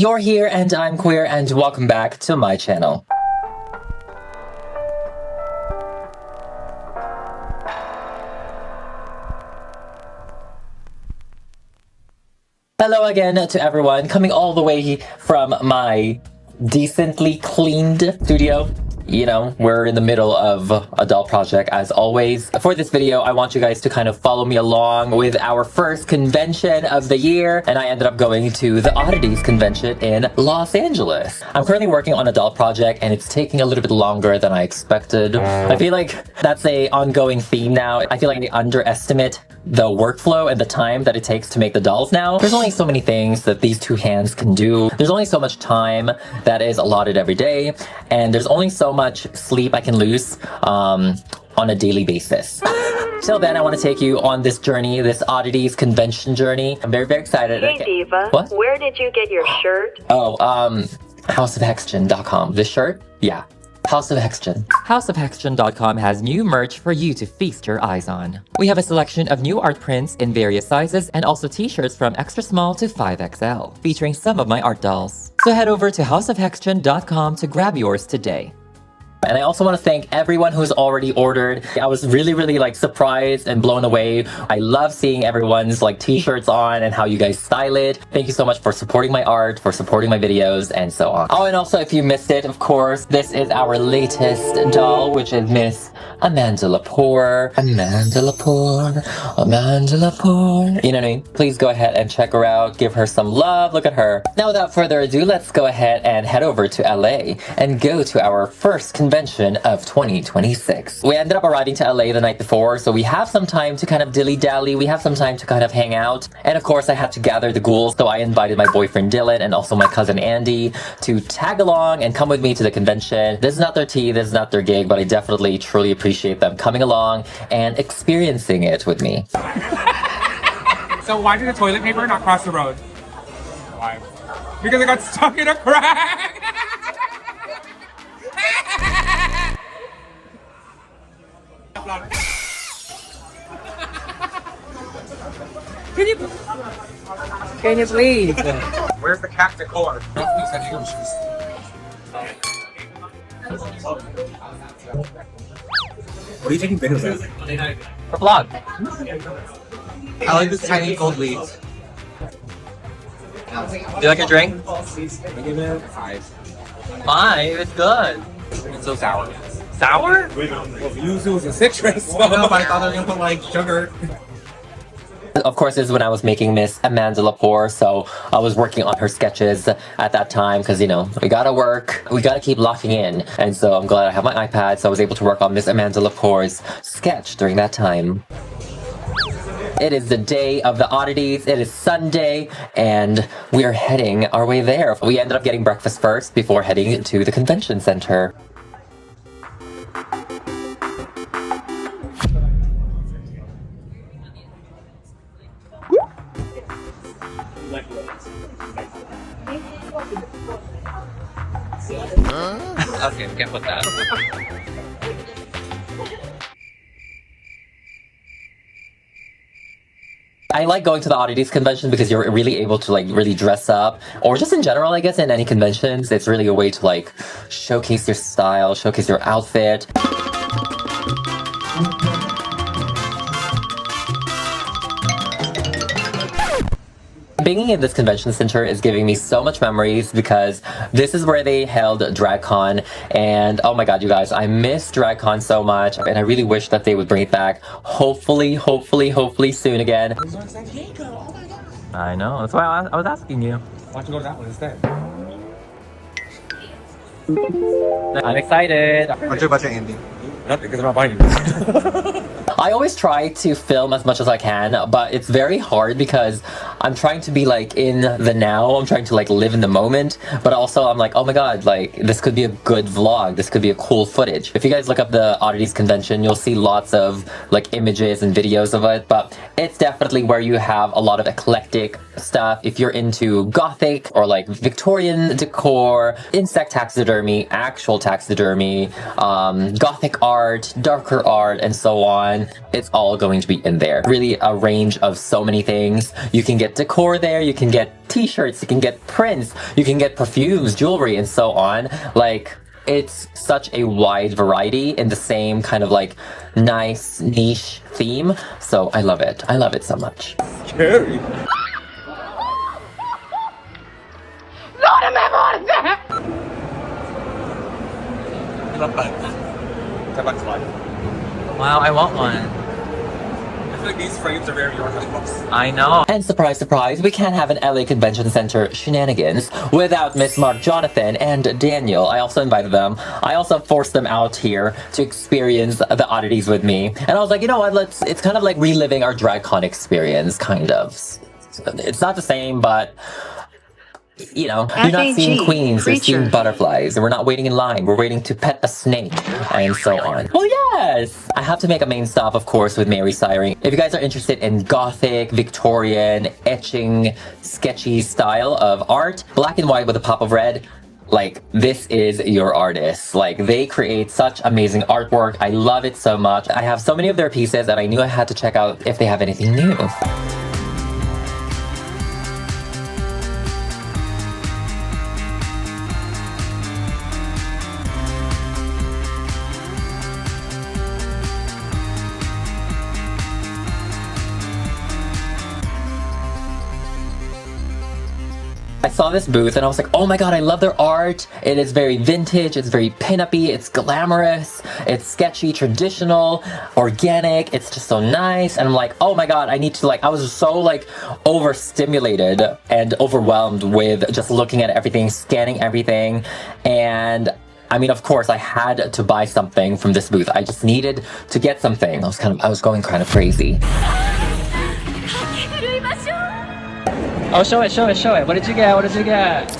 You're here and I'm queer and welcome back to my channel. Hello again to everyone, coming all the way from my decently cleaned studio. You know, we're in the middle of a doll project as always. For this video, I want you guys to kind of follow me along with our first convention of the year. And I ended up going to the Oddities convention in Los Angeles. I'm currently working on a doll project and it's taking a little bit longer than I expected. I feel like that's a ongoing theme now. I feel like I underestimate the workflow and the time that it takes to make the dolls now. There's only so many things that these two hands can do. There's only so much time that is allotted every day. And there's only so much sleep I can lose on a daily basis. Till then, I want to take you on this journey, this Oddities convention journey. I'm very, very excited. Hey, Diva. What? Where did you get your shirt? Oh, houseofhextian.com. This shirt? Yeah. House of Hextian. Houseofhextian.com has new merch for you to feast your eyes on. We have a selection of new art prints in various sizes and also t-shirts from extra small to 5XL, featuring some of my art dolls. So head over to houseofhextian.com to grab yours today. And I also want to thank everyone who's already ordered. I was really like surprised and blown away. I love seeing everyone's like t-shirts on and how you guys style it. Thank you so much for supporting my art, for supporting my videos, and so on. Oh, and also if you missed it, of course, this is our latest doll, which is Miss Amanda Lepore. Amanda Lepore. Amanda Lepore. You know what I mean? Please go ahead and check her out. Give her some love. Look at her. Now, without further ado, let's go ahead and head over to LA and go to our first convention of 2026. We ended up arriving to LA the night before, so we have some time to kind of dilly-dally. We have some time to kind of hang out. And of course, I had to gather the ghouls, so I invited my boyfriend Dylan and also my cousin Andy to tag along and come with me to the convention. This is not their tea, this is not their gig, but I definitely truly appreciate them coming along and experiencing it with me. So why did the toilet paper not cross the road? Why? Because it got stuck in a crack! Can you please? Where's the cat decor? What are you taking videos of? For vlog. I like this tiny gold leaf. Do you like your drink? I give it 5. 5? It's good. It's so sour. Sour? Well, yuzu is a citrus. So no, but I thought they were gonna put like sugar. Of course, this is when I was making Miss Amanda Lepore, so I was working on her sketches at that time because, you know, we gotta work, we gotta keep locking in. And so I'm glad I have my iPad, so I was able to work on Miss Amanda Lepore's sketch during that time. It is the day of the Oddities, it is Sunday, and we are heading our way there. We ended up getting breakfast first before heading to the convention center. Okay, we can't put that. I like going to the Oddities convention because you're really able to like really dress up, or just in general, I guess, in any conventions, it's really a way to like showcase your style, showcase your outfit. Being in this convention center is giving me so much memories because this is where they held DragCon, and oh my god, you guys, I miss DragCon so much, and I really wish that they would bring it back. Hopefully soon again. I know, that's why I was asking you. Why don't you go to that one instead? I'm excited. What's your budget, Andy? Nothing, because I'm not buying it. I always try to film as much as I can, but it's very hard because I'm trying to be like in the now. I'm trying to like live in the moment, but also I'm like, oh my god, like this could be a good vlog. This could be a cool footage. If you guys look up the Oddities convention, you'll see lots of like images and videos of it, but it's definitely where you have a lot of eclectic stuff, if you're into gothic or like Victorian decor, insect taxidermy, actual taxidermy, gothic art, darker art, and so on, it's all going to be in there. Really a range of so many things. You can get decor there, you can get t-shirts, you can get prints, you can get perfumes, jewelry, and so on. Like, it's such a wide variety in the same kind of like nice niche theme. So I love it. I love it so much. Scary. Wow, I want one. I feel like these frames are very orthodox. I know. And surprise, surprise, we can't have an LA Convention Center shenanigans without Miss Mark Jonathan and Daniel. I also invited them. I also forced them out here to experience the oddities with me. And I was like, you know what, it's kind of like reliving our DragCon experience, kind of. It's not the same, but you know, you're not seeing queens, you're seeing butterflies, and we're not waiting in line, we're waiting to pet a snake, and so on. Well, yes! I have to make a main stop, of course, with Mary Siring. If you guys are interested in gothic, Victorian, etching, sketchy style of art, black and white with a pop of red, like, this is your artist. Like, they create such amazing artwork. I love it so much. I have so many of their pieces that I knew I had to check out if they have anything new. I saw this booth and I was like, oh my god, I love their art. It is very vintage, it's very pin-up-y, it's glamorous, it's sketchy, traditional, organic, it's just so nice. And I'm like, oh my god, I need to like, I was so like overstimulated and overwhelmed with just looking at everything, scanning everything. And I mean, of course, I had to buy something from this booth. I just needed to get something. I was going kind of crazy. Oh, show it, show it, show it. What did you get? What did you get?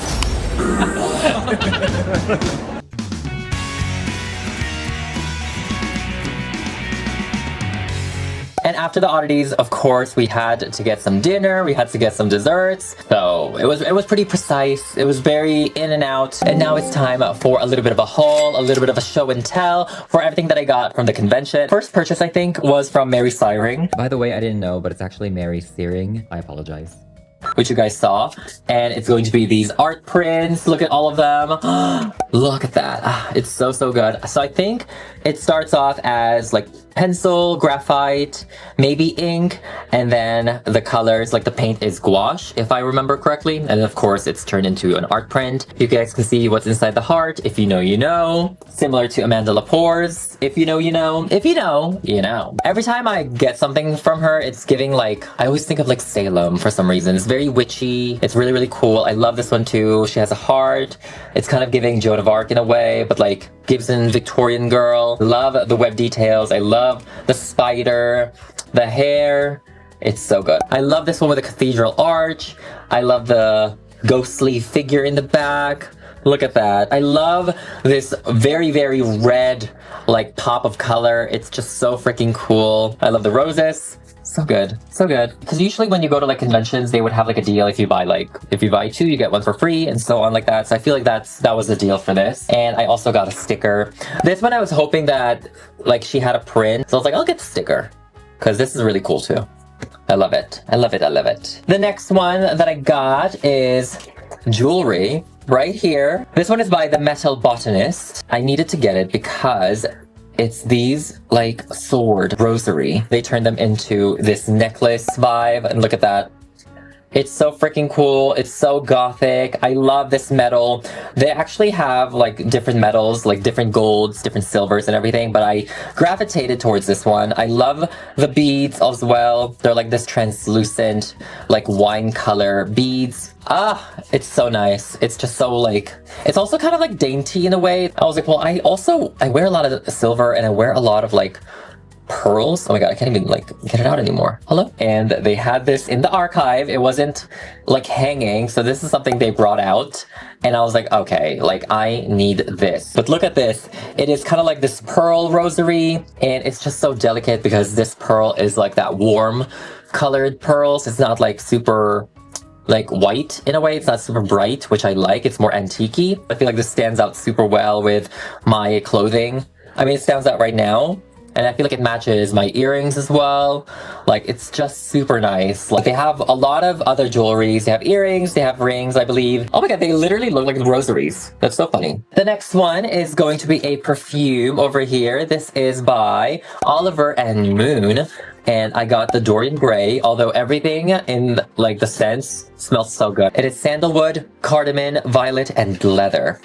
And after the oddities, of course, we had to get some dinner, we had to get some desserts. So it was pretty precise. It was very in and out. And now it's time for a little bit of a haul, a little bit of a show and tell for everything that I got from the convention. First purchase, I think, was from Mary Siring. By the way, I didn't know, but it's actually Mary Searing. I apologize. Which you guys saw, and it's going to be these art prints. Look at all of them. Look at that. It's so good. So I think it starts off as like pencil, graphite, maybe ink, and then the colors, like the paint is gouache, if I remember correctly. And of course, it's turned into an art print. You guys can see what's inside the heart. If you know, you know. Similar to Amanda Lepore's. If you know, you know. If you know, you know. Every time I get something from her, it's giving like, I always think of like Salem for some reason. It's very witchy. It's really cool. I love this one too. She has a heart. It's kind of giving Joan of Arc in a way, but like Gibson Victorian girl. Love the web details. I love the spider, the hair. It's so good. I love this one with a cathedral arch. I love the ghostly figure in the back. Look at that. I love this very red like pop of color. It's just so freaking cool. I love the roses. So good. So good. Because usually when you go to like conventions, they would have like a deal if you buy two, you get one for free and so on like that. So I feel like that was the deal for this. And I also got a sticker. This one I was hoping that like she had a print. So I was like, I'll get the sticker. Because this is really cool too. I love it. I love it. I love it. The next one that I got is jewelry right here. This one is by the Metal Botanist. I needed to get it because it's these like sword rosary. They turned them into this necklace vibe, and look at that. It's so freaking cool. It's so gothic. I love this metal. They actually have like different metals, like different golds, different silvers and everything, but I gravitated towards this one. I love the beads as well. They're like this translucent, like wine color beads. It's so nice. It's just so like, it's also kind of like dainty in a way. I was like, well, I wear a lot of silver and I wear a lot of like pearls. Oh my god, I can't even like get it out anymore. Hello? And they had this in the archive. It wasn't like hanging, so this is something they brought out. And I was like, okay, like I need this. But look at this. It is kind of like this pearl rosary, and it's just so delicate because this pearl is like that warm colored pearls. It's not like super like white in a way. It's not super bright, which I like. It's more antique-y. I feel like this stands out super well with my clothing. I mean, it stands out right now. And I feel like it matches my earrings as well. Like, it's just super nice. Like, they have a lot of other jewelries. They have earrings, they have rings, I believe. Oh my god, they literally look like rosaries. That's so funny. The next one is going to be a perfume over here. This is by Oliver and Moon. And I got the Dorian Gray, although everything in, like, the scents smells so good. It is sandalwood, cardamom, violet, and leather.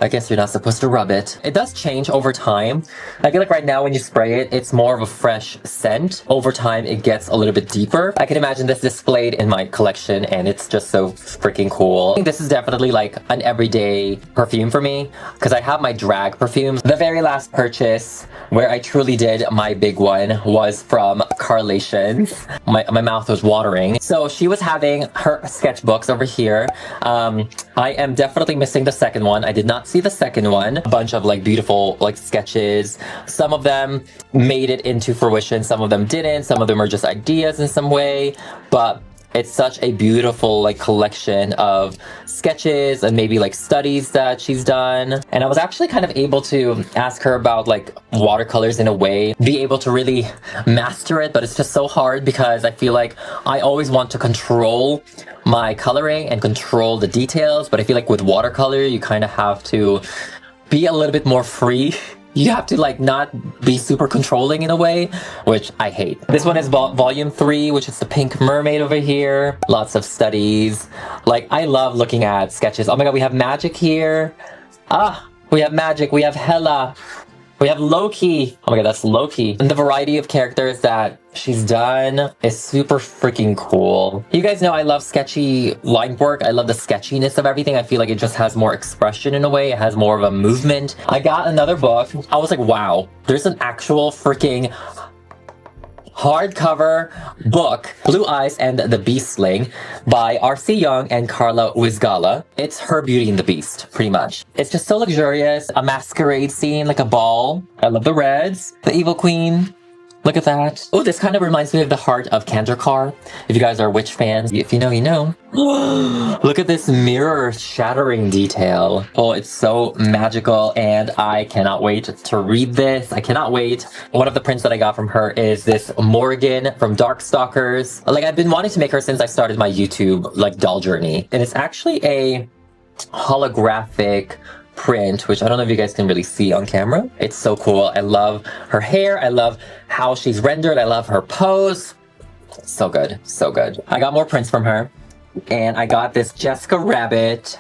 I guess you're not supposed to rub it. It does change over time. I feel like right now when you spray it, it's more of a fresh scent. Over time, it gets a little bit deeper. I can imagine this displayed in my collection and it's just so freaking cool. I think this is definitely like an everyday perfume for me because I have my drag perfumes. The very last purchase where I truly did my big one was from Carlations. My mouth was watering. So she was having her sketchbooks over here. I am definitely missing the second one. I did not see the second one. A bunch of like beautiful like sketches. Some of them made it into fruition. Some of them didn't. Some of them are just ideas in some way. But it's such a beautiful like collection of sketches and maybe like studies that she's done. And I was actually kind of able to ask her about like watercolors in a way, be able to really master it, but it's just so hard because I feel like I always want to control my coloring and control the details, but I feel like with watercolor you kind of have to be a little bit more free. You have to like not be super controlling in a way, which I hate. This one is volume 3, which is the Pink Mermaid over here. Lots of studies. Like, I love looking at sketches. Oh my god, we have magic here. We have magic. We have Hela. We have Loki. Oh my god, that's Loki. And the variety of characters that she's done is super freaking cool. You guys know I love sketchy line work. I love the sketchiness of everything. I feel like it just has more expression in a way. It has more of a movement. I got another book. I was like, wow, there's an actual freaking hardcover book, Blue Eyes and the Beastling by R.C. Young and Carla Wizgala. It's her Beauty and the Beast, pretty much. It's just so luxurious. A masquerade scene, like a ball. I love the reds. The Evil Queen. Look at that. Oh, this kind of reminds me of the Heart of Kandorkar. If you guys are witch fans, if you know, you know. Look at this mirror shattering detail. Oh, it's so magical and I cannot wait to read this. I cannot wait. One of the prints that I got from her is this Morgan from Darkstalkers. Like, I've been wanting to make her since I started my YouTube, like, doll journey. And it's actually a holographic print, which I don't know if you guys can really see on camera. It's so cool. I love her hair. I love how she's rendered. I love her pose. So good. So good. I got more prints from her. And I got this Jessica Rabbit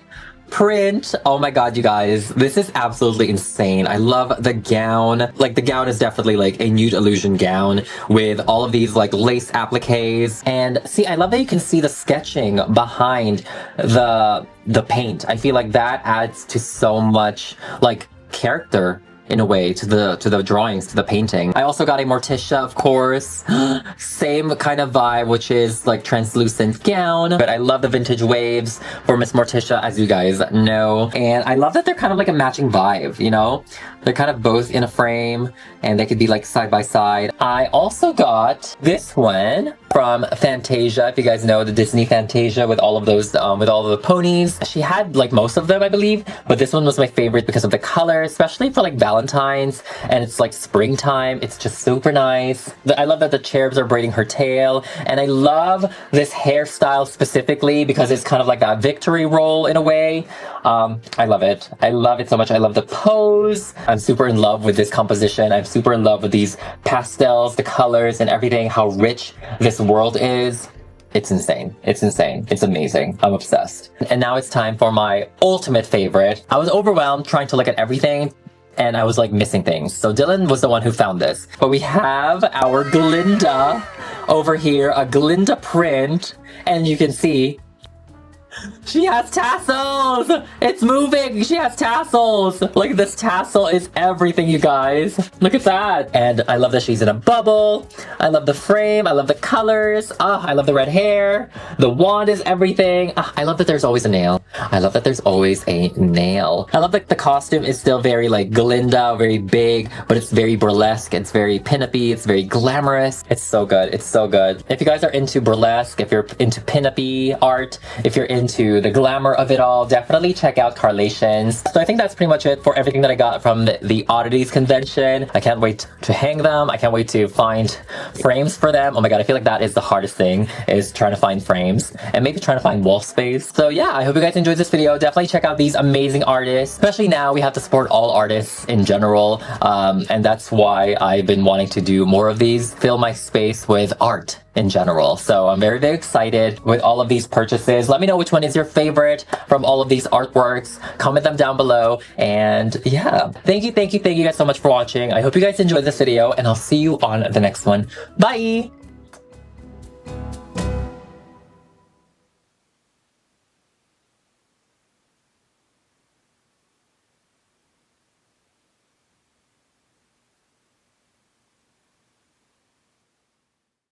print. Oh my god, you guys. This is absolutely insane. I love the gown. Like, the gown is definitely like a nude illusion gown with all of these like lace appliques. And see, I love that you can see the sketching behind the paint. I feel like that adds to so much like character in a way to the drawings, to the painting. I also got a Morticia, of course. Same kind of vibe, which is like translucent gown. But I love the vintage waves for Miss Morticia, as you guys know. And I love that they're kind of like a matching vibe, you know? They're kind of both in a frame and they could be like side by side. I also got this one from Fantasia, if you guys know the Disney Fantasia with all of those, with all of the ponies. She had like most of them, I believe, but this one was my favorite because of the color, especially for like Valentine's, and it's like springtime. It's just super nice. I love that the cherubs are braiding her tail, and I love this hairstyle specifically because it's kind of like that victory roll in a way. I love it. I love it so much. I love the pose. I'm super in love with this composition. I'm super in love with these pastels, the colors and everything, how rich this world is. It's insane. It's insane. It's amazing. I'm obsessed. And now it's time for my ultimate favorite. I was overwhelmed trying to look at everything and I was like missing things. So Dylan was the one who found this. But we have our Glinda over here, a Glinda print, and you can see She has tassels! It's moving! She has tassels! Like, this tassel is everything, you guys. Look at that. And I love that she's in a bubble. I love the frame. I love the colors. I love the red hair. The wand is everything. I love that there's always a nail. I love that there's always a nail. I love that the costume is still very, like, Glinda, very big, but it's very burlesque. It's very pin-uppy. It's very glamorous. It's so good. It's so good. If you guys are into burlesque, if you're into pin-uppy art, if you're into the glamour of it all, definitely check out Carlations. So I think that's pretty much it for everything that I got from the Oddities convention. I can't wait to hang them. I can't wait to find frames for them. Oh my god, I feel like that is the hardest thing, is trying to find frames and maybe trying to find wall space. So yeah, I hope you guys enjoyed this video. Definitely check out these amazing artists. Especially now, we have to support all artists in general. And that's why I've been wanting to do more of these, fill my space with art in general. So I'm very, very excited with all of these purchases. Let me know which one is your favorite from all of these artworks. Comment them down below. And yeah, thank you guys so much for watching. I hope you guys enjoyed this video, and I'll see you on the next one. Bye!